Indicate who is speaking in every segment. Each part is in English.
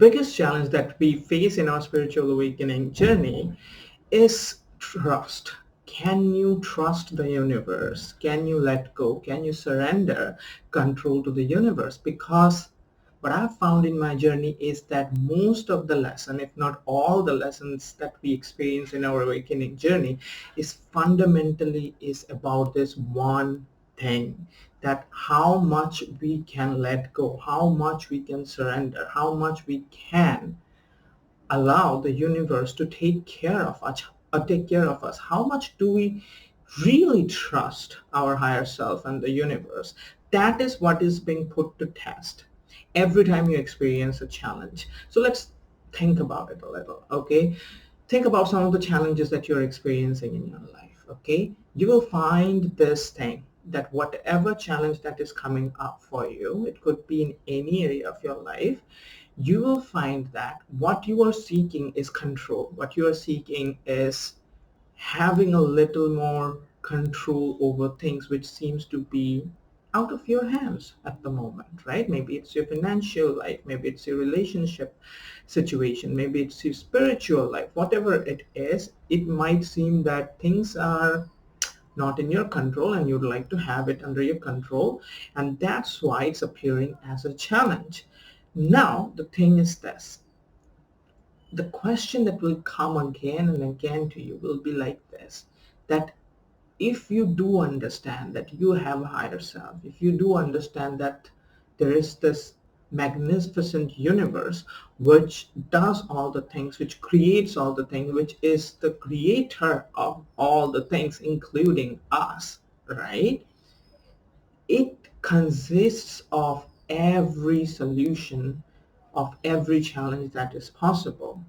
Speaker 1: biggest challenge that we face in our spiritual awakening journey is trust. Can you trust the universe? Can you let go? Can you surrender control to the universe? Because what I've found in my journey is that most of the lesson, if not all the lessons that we experience in our awakening journey, is fundamentally is about this one thing, that how much we can let go, how much we can surrender, how much we can allow the universe to take care of us, how much do we really trust our higher self and the universe? That is what is being put to test every time you experience a challenge. So let's think about it a little. Okay, think about some of the challenges that you're experiencing in your life. Okay, you will find this thing, that whatever challenge that is coming up for you, it could be in any area of your life, you will find that what you are seeking is control. What you are seeking is having a little more control over things which seems to be out of your hands at the moment, right? Maybe it's your financial life, maybe it's your relationship situation, maybe it's your spiritual life. Whatever it is, it might seem that things are not in your control and you'd like to have it under your control, and that's why it's appearing as a challenge. Now the thing is this, the question that will come again and again to you will be like this, that if you do understand that you have a higher self, if you do understand that there is this magnificent universe which does all the things, which creates all the things, which is the creator of all the things, including us, right? It consists of every solution of every challenge that is possible,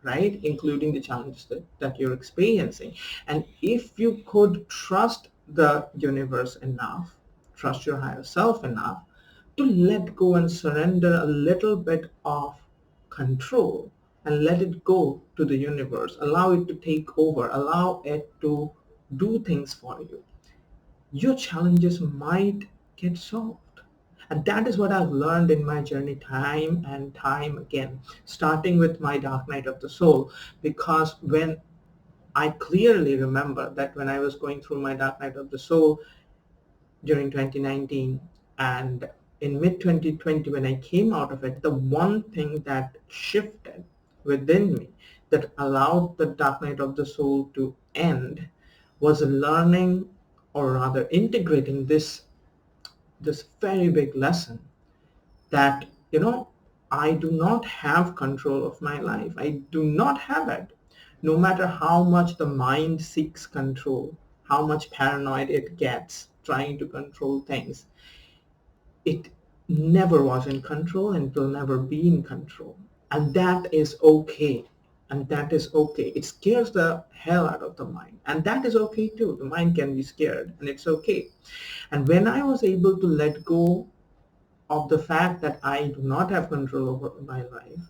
Speaker 1: right? Including the challenges that you're experiencing. And if you could trust the universe enough, trust your higher self enough to let go and surrender a little bit of control and let it go to the universe, allow it to take over, allow it to do things for you, your challenges might get solved. And that is what I've learned in my journey time and time again, starting with my dark night of the soul. Because when I clearly remember that when I was going through my dark night of the soul during 2019 and in mid 2020, when I came out of it, the one thing that shifted within me that allowed the dark night of the soul to end was learning, or rather integrating this very big lesson that, I do not have control of my life. I do not have it. No matter how much the mind seeks control, how much paranoid it gets trying to control things, it never was in control and will never be in control. And that is okay. And that is okay. It scares the hell out of the mind. And that is okay too. The mind can be scared and it's okay. And when I was able to let go of the fact that I do not have control over my life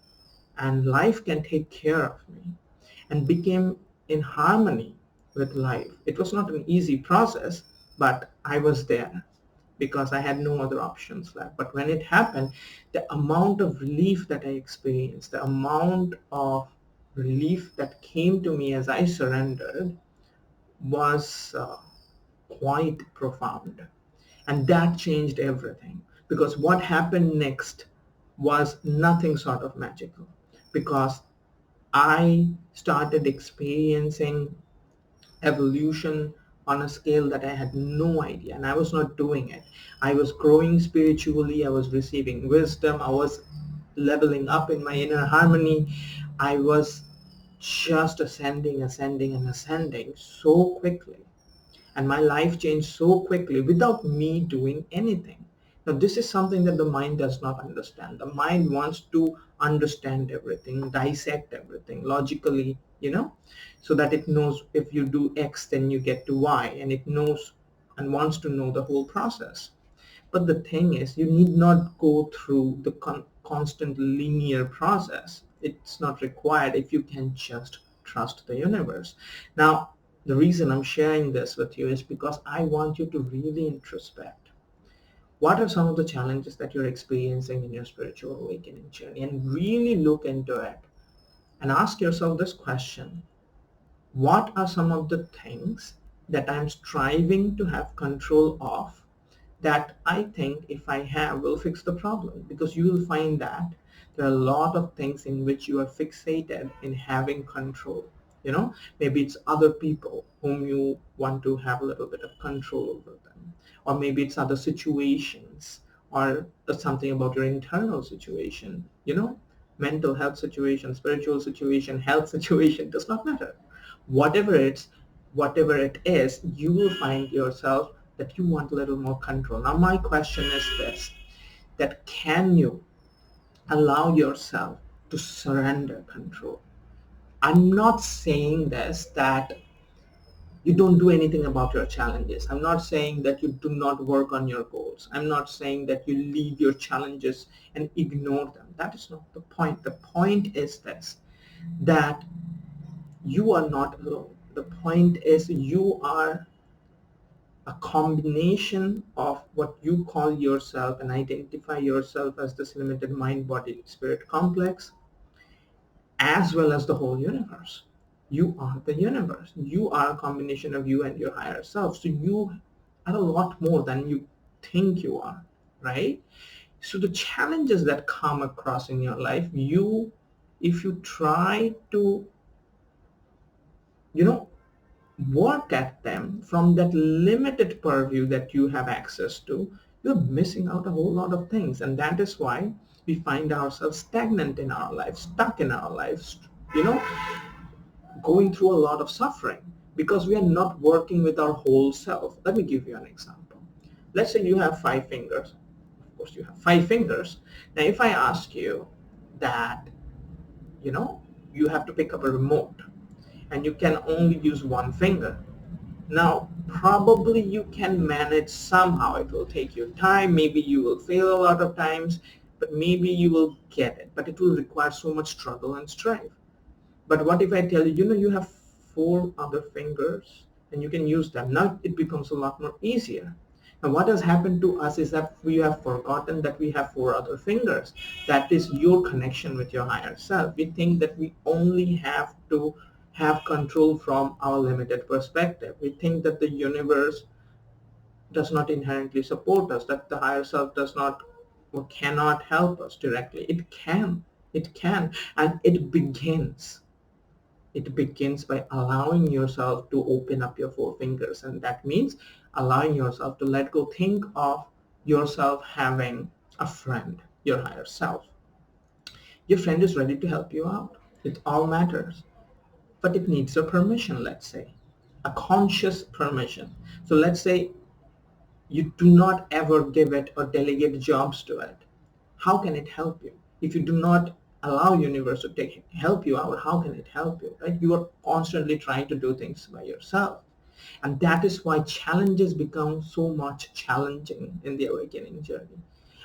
Speaker 1: and life can take care of me, and became in harmony with life. It was not an easy process, but I was there because I had no other options left. But when it happened, the amount of relief that I experienced, the amount of relief that came to me as I surrendered was quite profound. And that changed everything, because what happened next was nothing sort of magical, because I started experiencing evolution on a scale that I had no idea, and I was not doing it. I was growing spiritually, I was receiving wisdom, I was leveling up in my inner harmony. I was just ascending and ascending so quickly, and my life changed so quickly without me doing anything. Now, this is something that the mind does not understand. The mind wants to understand everything, dissect everything logically, so that it knows if you do X, then you get to Y, and it knows and wants to know the whole process. But the thing is, you need not go through the constant linear process. It's not required if you can just trust the universe. Now, the reason I'm sharing this with you is because I want you to really introspect. What are some of the challenges that you're experiencing in your spiritual awakening journey? And really look into it and ask yourself this question. What are some of the things that I'm striving to have control of that I think if I have will fix the problem? Because you will find that there are a lot of things in which you are fixated in having control. Maybe it's other people whom you want to have a little bit of control over them, or maybe it's other situations, or something about your internal situation, mental health situation, spiritual situation, health situation, does not matter. Whatever it's whatever it is, you will find yourself that you want a little more control. Now my question is this, that can you allow yourself to surrender control? I'm not saying this that you don't do anything about your challenges. I'm not saying that you do not work on your goals. I'm not saying that you leave your challenges and ignore them. That is not the point. The point is this, that you are not alone. The point is you are a combination of what you call yourself and identify yourself as this limited mind, body, spirit complex, as well as the whole universe. You are the universe. You are a combination of you and your higher self. So you are a lot more than you think you are, right? So the challenges that come across in your life, if you try to, you know, work at them from that limited purview that you have access to, you're missing out a whole lot of things. And that is why we find ourselves stagnant in our lives, stuck in our lives, you know, going through a lot of suffering because we are not working with our whole self. Let me give you an example. Let's say you have 5 fingers. Of course, you have 5 fingers. Now, if I ask you that, you know, you have to pick up a remote and you can only use one finger. Now, probably you can manage somehow. It will take you time. Maybe you will fail a lot of times, but maybe you will get it. But it will require so much struggle and strive. But what if I tell you, you have 4 other fingers and you can use them? Now it becomes a lot more easier. Now what has happened to us is that we have forgotten that we have 4 other fingers. That is your connection with your higher self. We think that we only have to have control from our limited perspective. We think that the universe does not inherently support us, that the higher self does not or cannot help us directly. It can, and it begins by allowing yourself to open up your 4 fingers, and that means allowing yourself to let go. Think of yourself having a friend, your higher self. Your friend is ready to help you out. It all matters, but it needs your permission, let's say, a conscious permission. So let's say you do not ever give it or delegate jobs to it. How can it help you? If you do not allow universe to help you out, how can it help you, right? You are constantly trying to do things by yourself. And that is why challenges become so much challenging in the awakening journey.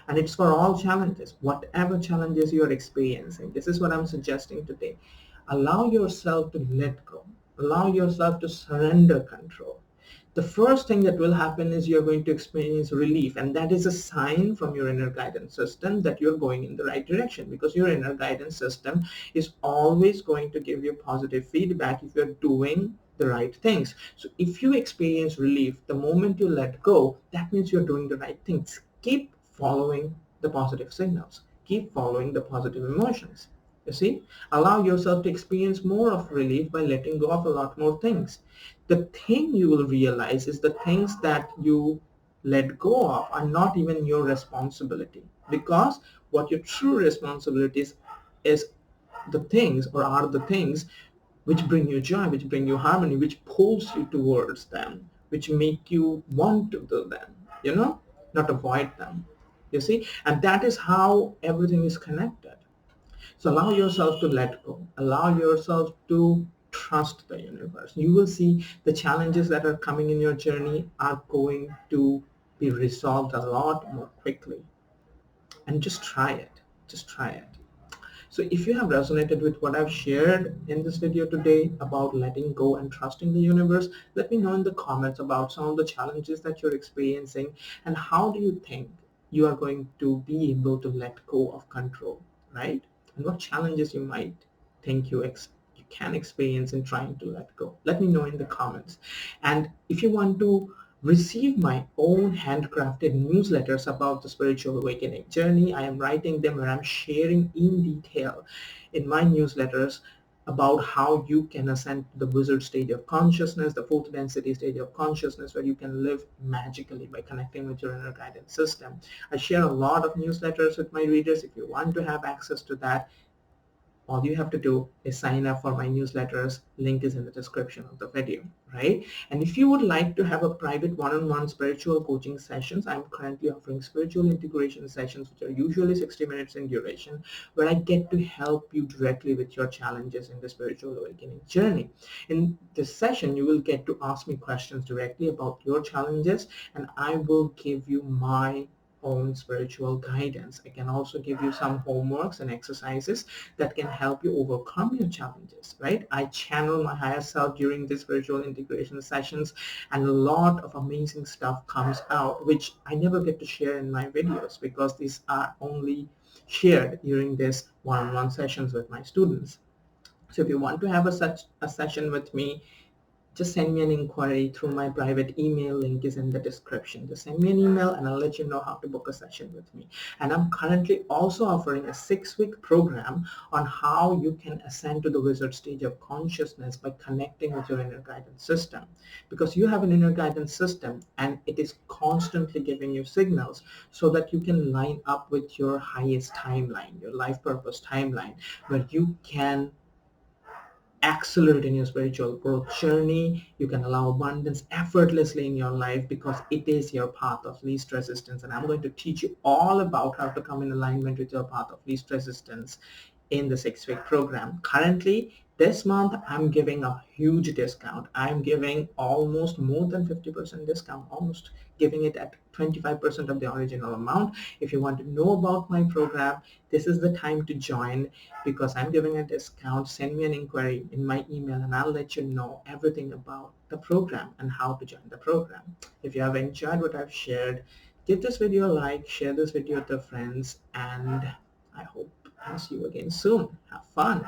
Speaker 1: And it's for all challenges, whatever challenges you're experiencing. This is what I'm suggesting today. Allow yourself to let go. Allow yourself to surrender control. The first thing that will happen is you're going to experience relief, and that is a sign from your inner guidance system that you're going in the right direction, because your inner guidance system is always going to give you positive feedback if you're doing the right things. So if you experience relief the moment you let go, that means you're doing the right things. Keep following the positive signals. Keep following the positive emotions. You see, allow yourself to experience more of relief by letting go of a lot more things. The thing you will realize is the things that you let go of are not even your responsibility, because what your true responsibility is the things, or are the things which bring you joy, which bring you harmony, which pulls you towards them, which make you want to do them, not avoid them. You see, and that is how everything is connected. So allow yourself to let go. Allow yourself to trust the universe. You will see the challenges that are coming in your journey are going to be resolved a lot more quickly. And just try it. Just try it. So if you have resonated with what I've shared in this video today about letting go and trusting the universe, let me know in the comments about some of the challenges that you're experiencing and how do you think you are going to be able to let go of control, right? And what challenges you might think you can experience in trying to let go. Let me know in the comments. And if you want to receive my own handcrafted newsletters about the spiritual awakening journey, I am writing them where I'm sharing in detail in my newsletters about how you can ascend to the wizard stage of consciousness, the fourth density stage of consciousness, where you can live magically by connecting with your inner guidance system. I share a lot of newsletters with my readers. If you want to have access to that, all you have to do is sign up for my newsletters. Link is in the description of the video, right? And if you would like to have a private one-on-one spiritual coaching sessions, I'm currently offering spiritual integration sessions, which are usually 60 minutes in duration, where I get to help you directly with your challenges in the spiritual awakening journey. In this session, you will get to ask me questions directly about your challenges, and I will give you my own spiritual guidance. I can also give you some homeworks and exercises that can help you overcome your challenges, right? I channel my higher self during these spiritual integration sessions, and a lot of amazing stuff comes out, which I never get to share in my videos because these are only shared during these one-on-one sessions with my students. So if you want to have such a session with me, just send me an inquiry through my private email. Link is in the description. Just send me an email and I'll let you know how to book a session with me. And I'm currently also offering a 6-week program on how you can ascend to the wizard stage of consciousness by connecting with your inner guidance system. Because you have an inner guidance system and it is constantly giving you signals so that you can line up with your highest timeline, your life purpose timeline, where you can accelerate in your spiritual growth journey. You can allow abundance effortlessly in your life because it is your path of least resistance. And I'm going to teach you all about how to come in alignment with your path of least resistance in the 6-week program. Currently, this month, I'm giving a huge discount. I'm giving almost more than 50% discount, almost giving it at 25% of the original amount. If you want to know about my program, this is the time to join because I'm giving a discount. Send me an inquiry in my email and I'll let you know everything about the program and how to join the program. If you have enjoyed what I've shared, give this video a like, share this video with your friends, and I hope I'll see you again soon. Have fun.